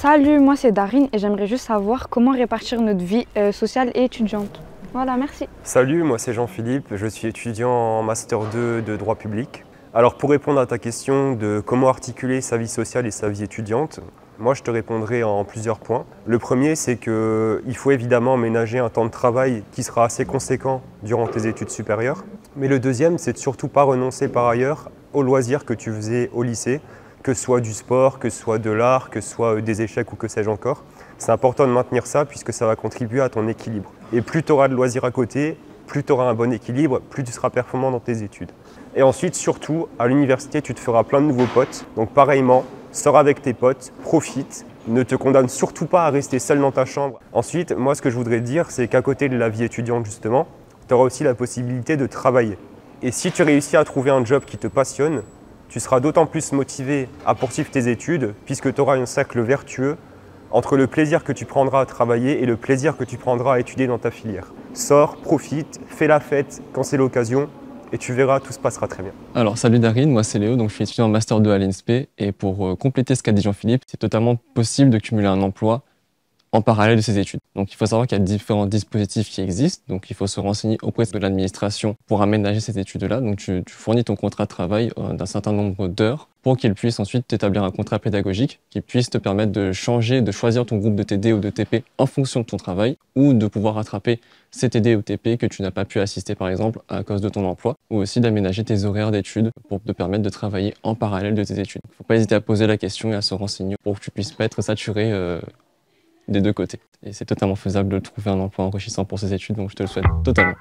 Salut, moi c'est Darine et j'aimerais juste savoir comment répartir notre vie sociale et étudiante. Voilà, merci. Salut, moi c'est Jean-Philippe, je suis étudiant en Master 2 de droit public. Alors pour répondre à ta question de comment articuler sa vie sociale et sa vie étudiante, moi je te répondrai en plusieurs points. Le premier, c'est qu'il faut évidemment ménager un temps de travail qui sera assez conséquent durant tes études supérieures. Mais le deuxième, c'est de surtout pas renoncer par ailleurs aux loisirs que tu faisais au lycée, que ce soit du sport, que ce soit de l'art, que ce soit des échecs ou que sais-je encore. C'est important de maintenir ça puisque ça va contribuer à ton équilibre. Et plus tu auras de loisirs à côté, plus tu auras un bon équilibre, plus tu seras performant dans tes études. Et ensuite, surtout, à l'université, tu te feras plein de nouveaux potes. Donc pareillement, sors avec tes potes, profite, ne te condamne surtout pas à rester seul dans ta chambre. Ensuite, moi ce que je voudrais te dire, c'est qu'à côté de la vie étudiante justement, tu auras aussi la possibilité de travailler. Et si tu réussis à trouver un job qui te passionne, tu seras d'autant plus motivé à poursuivre tes études puisque tu auras un cercle vertueux entre le plaisir que tu prendras à travailler et le plaisir que tu prendras à étudier dans ta filière. Sors, profite, fais la fête quand c'est l'occasion et tu verras, tout se passera très bien. Alors salut Darine, moi c'est Léo, donc je suis étudiant en Master 2 à l'INSP et pour compléter ce qu'a dit Jean-Philippe, c'est totalement possible de cumuler un emploi en parallèle de ses études. Donc il faut savoir qu'il y a différents dispositifs qui existent, donc il faut se renseigner auprès de l'administration pour aménager ces études-là. Donc tu fournis ton contrat de travail d'un certain nombre d'heures pour qu'il puisse ensuite t'établir un contrat pédagogique qui puisse te permettre de changer, de choisir ton groupe de TD ou de TP en fonction de ton travail ou de pouvoir rattraper ces TD ou TP que tu n'as pas pu assister par exemple à cause de ton emploi ou aussi d'aménager tes horaires d'études pour te permettre de travailler en parallèle de tes études. Il ne faut pas hésiter à poser la question et à se renseigner pour que tu puisses pas être saturé des deux côtés. Et c'est totalement faisable de trouver un emploi enrichissant pour ses études, donc je te le souhaite totalement.